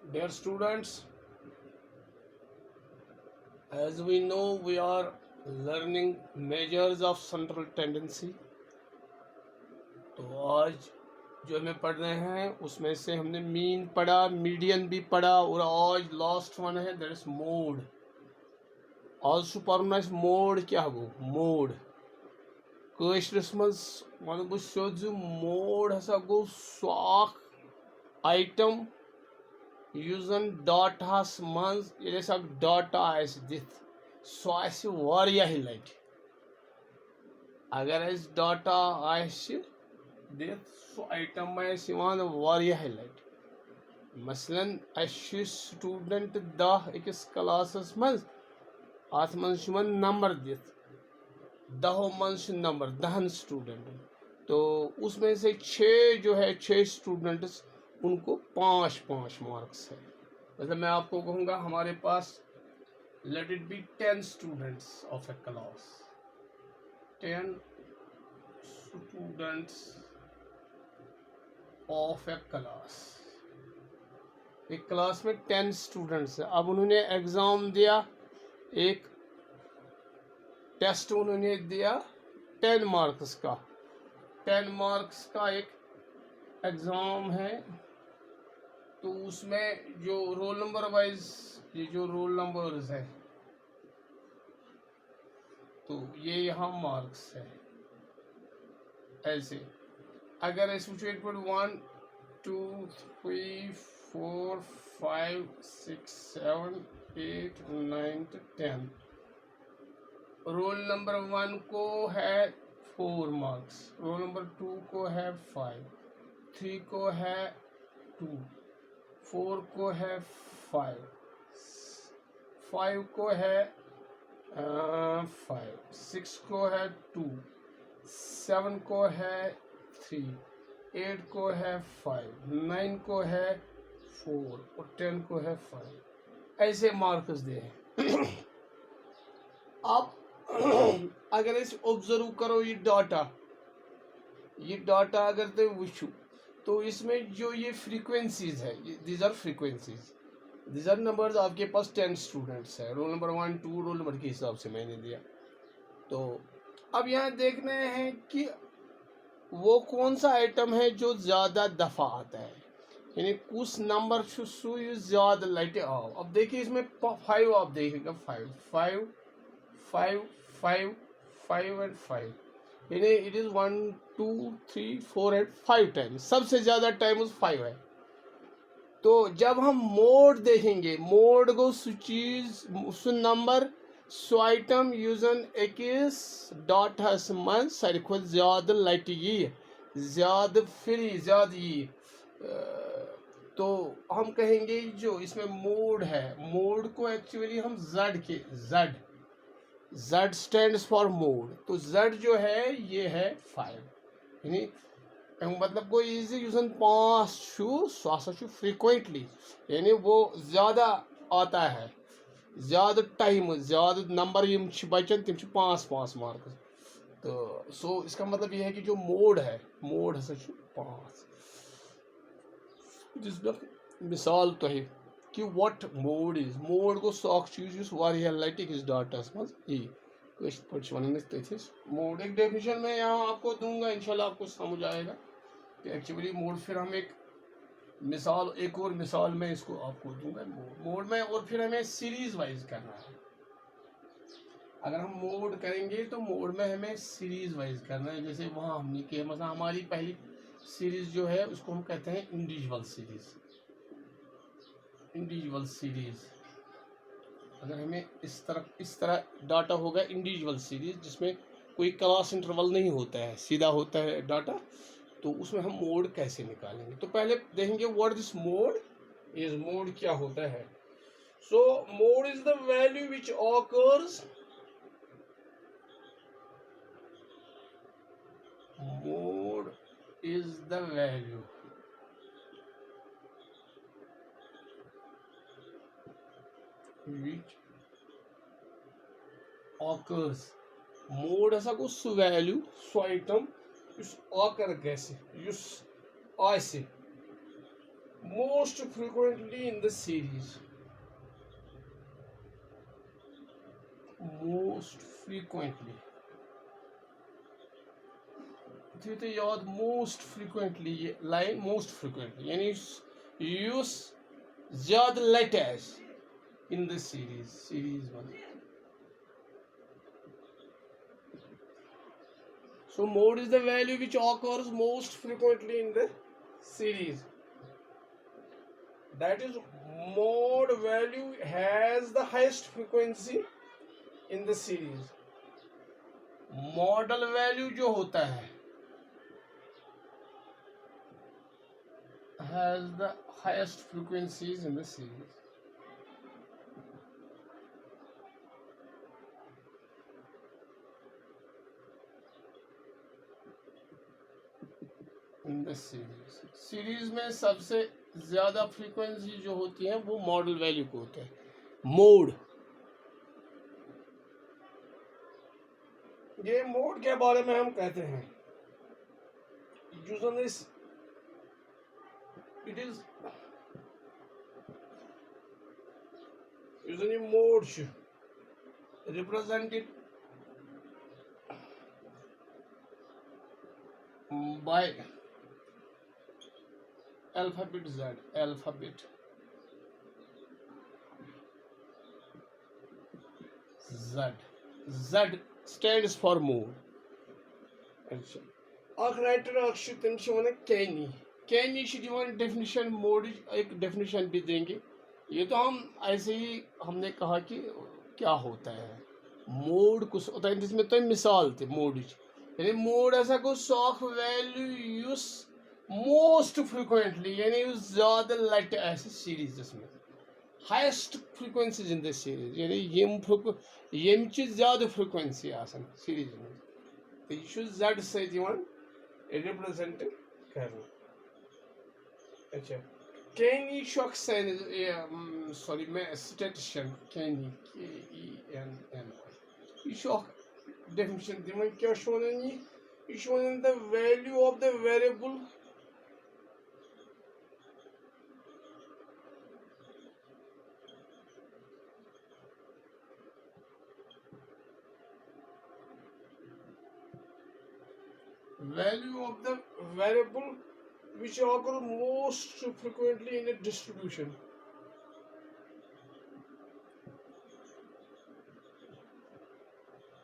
Dear students, as we know, we are learning measures of central tendency. तो आज जो हमें पढ़ रहे हैं उसमें से हमने मीन पढ़ा, मीडियन भी पढ़ा और आज लास्ट वन है दैट इज मोड. आल्सो पढ़ना मोड क्या गो मोड कशरस मज वन बह सोद मोड हसा गो सो आइटम यूजन डाटास मज ये डाटा दिथ सो वारियाह लट अगर डाटा दिथ सो आइटम वारियाह लट मसलन स्टूडेंट 10 अकिस क्लासस मज अत मन नंबर दिथ 10 मज नंबर 10 स्टूडेंट तो उसमें से 6 जो है 6 स्टूडेंट्स उनको 5-5 मार्क्स है. मतलब मैं आपको कहूँगा हमारे पास let it be 10 students of a class 10 students of a class. एक क्लास में 10 स्टूडेंट्स है. अब उन्होंने एग्ज़ाम दिया, एक टेस्ट उन्होंने दिया 10 मार्क्स का. 10 मार्क्स का एक एग्ज़ाम है. तो उसमें जो रोल नंबर वाइज ये जो रोल नंबर्स है तो ये यहाँ मार्क्स है. ऐसे अगर इस 1 2 3 4 5 6 7 8 9 10 रोल नंबर 1 को है 4 मार्क्स, रोल नंबर 2 को है 5, 3 को है 2, 4 को है 5, 5 को है 5, 6 को है 2, 7 को है 3, 8 को है 5, 9 को है 4 और 10 को है 5. ऐसे मार्क्स दे हैं. अब अगर इस ऑब्जर्व करो ये डाटा अगर तो वुचू तो इसमें जो ये फ्रीक्वेंसीज है these are frequencies, these are numbers. आपके पास 10 स्टूडेंट्स है, रोल नंबर 1 2 रोल नंबर के हिसाब से मैंने दिया. तो अब यहाँ देखना है कि वो कौन सा आइटम है जो ज़्यादा दफ़ा आता है, यानी कुछ नंबर ज़्यादा लटे आओ. अब देखिए इसमें 5 आप देखिएगा 5 5 5 5 5 एंड 5 यानी इट इज़ 1 2 3 4 एंड 5 टाइम. सबसे ज़्यादा टाइम उस 5 है. तो जब हम मोड देखेंगे, मोड गो सु चीज सु नंबर सु आइटम यूजन अकिस डाटास मन सारे खुद ज़्यादा लट यी ज़्यादा फिर ज़्यादा यी. तो हम कहेंगे जो इसमें मोड है, मोड को एक्चुअली हम Z स्टैंड्स फॉर मोड. तो Z जो है ये है 5, यानी मतलब कोई इजी यूजन 5 सो फ्रीक्वेंटली यानी वो ज़्यादा आता है, ज़्यादा टाइम ज़्यादा नंबर यम बचन तम 5-5 मार्क्स. तो सो इसका मतलब ये है कि जो मोड है मोड हसा 5. मिसाल तो है कि व्हाट मोड इज, मोड को सॉक चीज वारिया लट इस डाटास मज यी वन तथिस मोड. एक डेफिनेशन में यहाँ आपको दूंगा, इंशाल्लाह आपको समझ आएगा कि एक्चुअली मोड. फिर हम एक मिसाल, एक और मिसाल में इसको आपको दूंगा मोड में. और फिर हमें सीरीज वाइज करना है. अगर हम मोड करेंगे तो मोड में हमें सीरीज वाइज करना है. जैसे वहाँ हमने किया मतलब हमारी पहली सीरीज जो है उसको हम कहते हैं इंडिविजुअल सीरीज. इंडिविजुअल सीरीज अगर हमें इस तरह डाटा होगा इंडिविजुअल सीरीज जिसमें कोई क्लास इंटरवल नहीं होता है, सीधा होता है डाटा. तो उसमें हम मोड कैसे निकालेंगे. तो पहले देखेंगे what this mode is. Mode क्या होता है. सो mode is the value which occurs, mode is the value which occurs. Mode हसा गो सु वैल्यू सु आइटम इस ऑकर गैसे इस आसे most frequently in the series, most frequently तो याद most frequently ये लाइन most frequently यानी यूज ज्यादा latest in the series one. So mode is the value which occurs most frequently in the series. That is, mode value has the highest frequency in the series. Model value जो होता है has the highest frequencies in the series. In the series में सबसे ज्यादा frequency जो होती है वो मॉडल वैल्यू को होता है. मोड, ये मोड के बारे में हम कहते हैं यूजर इस it is usually mode represented by alphabet Z. Alphabet Z. Z stands for mode. अच्छा अख राइटर अक्ष तम वन कैनी डेफिनेशन मोड एक डेफिनेशन भी देंगे. ये तो हम ऐसे ही हमने कहा कि क्या होता है मोड कुछ होता है जिसमें तो मिसाल थे मोड यानी मोड ऐसा कुछ soft value use most frequently यानी ज़्यादा लाइट ऐसे सीरीज जिसमें highest frequencies in the series यानी यम ज़्यादा फ्रिक्वेंसी आसान सीरीज में तो यह जेड सत रिप्रेजेंट कर. अच्छा कैनी सॉरी मैं स्टैटिस्टिशियन कैनी KENN यह डेफिनेशन दिवन क्या one the value of the variable which occur most frequently in a distribution.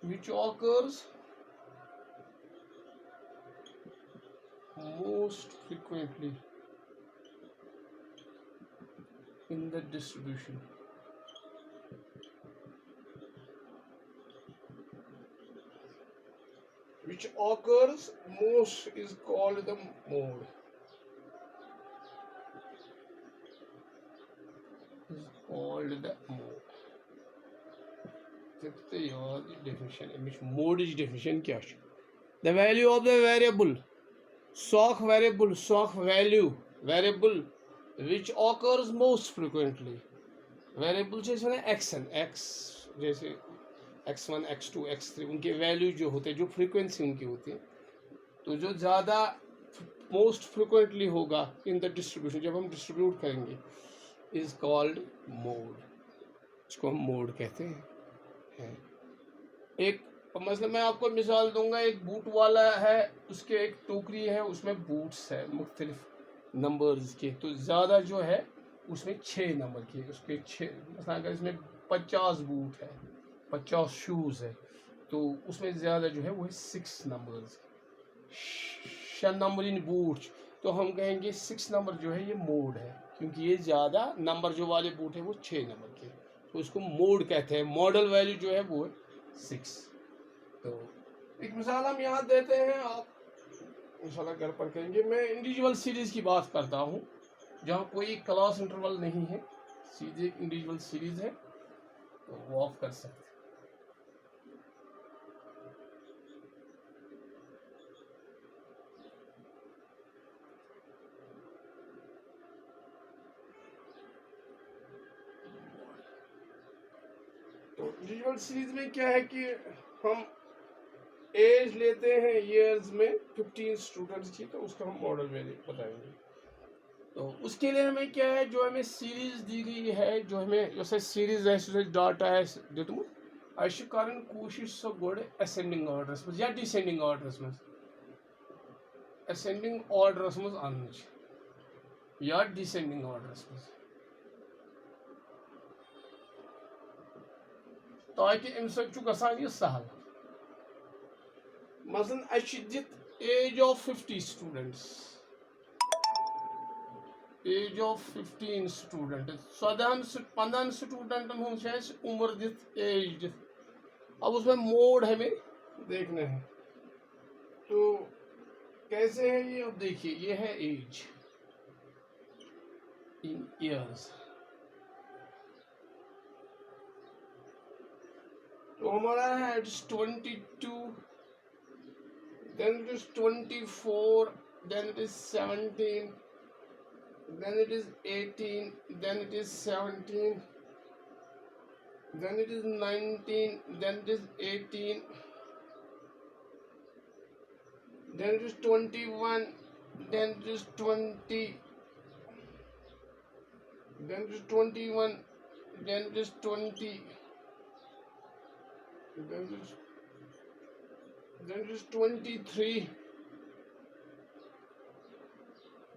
Which occurs most frequently in the distribution. Which occurs most is called the mode. Is called the mode. Definition. Mode is definition क्या है? The value of the variable, sock value variable which occurs most frequently. Variable जैसे ना x जैसे x1, x2, x3 उनके value जो होते हैं जो फ्रीक्वेंसी उनकी होती है तो जो ज़्यादा मोस्ट फ्रिक्वेंटली होगा इन द डिस्ट्रीब्यूशन जब हम डिस्ट्रीब्यूट करेंगे इज कॉल्ड मोड. इसको हम मोड कहते हैं. एक मतलब मैं आपको मिसाल दूंगा एक बूट वाला है उसके एक टोकरी है उसमें बूट्स है मुख्तलिफ नंबर्स के तो ज़्यादा जो है उसमें 6 नंबर के उसके 6 मतलब अगर इसमें 50 बूट है 50 शूज़ है तो उसमें ज़्यादा जो है वो है 6 नंबर्स 6 नंबर इन बूट तो हम कहेंगे 6 नंबर जो है ये मोड है क्योंकि ये ज़्यादा नंबर जो वाले बूट है वो 6 नंबर के तो उसको मोड कहते हैं. मॉडल वैल्यू जो है वो है 6. तो एक मिसाल हम यहाँ देते हैं आप इंशाल्लाह घर पर करेंगे. मैं इंडिविजुअल सीरीज़ की बात करता हूँ जहाँ कोई क्लास इंटरवल नहीं है सीधे इंडिविजुअल सीरीज़ है तो वो ऑफ कर सकते हैं. तो इंडिविजुअल सीरीज में क्या है कि हम एज लेते हैं ईयर्स में 15 स्टूडेंट्स की तो उसका हम मॉडल वैल्यू बताएंगे. तो उसके लिए हमें क्या है, जो हमें सीरीज दी गई है, जो हमें जैसे सीरीज है डाटा है दितमुत अस करन कोशिश सो गोड असेंडिंग ऑर्डरस मज या डिसेंडिंग ऑर्डरस मज, असेंडिंग ऑर्डरस मज अनच या डिसेंडिंग ऑर्डरस मज, ताकि अम सु गसान यह सहल। मसलन अस दित age of 50 students, age of 15 student 15 स्टूडेंटन हूँ उम्र दित एज दित, अब उसमें मोड हमें देखना है। तो कैसे है ये, अब देखिए ये है एज इन ईयर्स, तो हमारा है it is 22, then it is 24, then it is 17, then it is 18, then it is 17, then it is 19, then it is 18, then it is 21, then it is 20, then it is 21, then it is 20, then it is 23,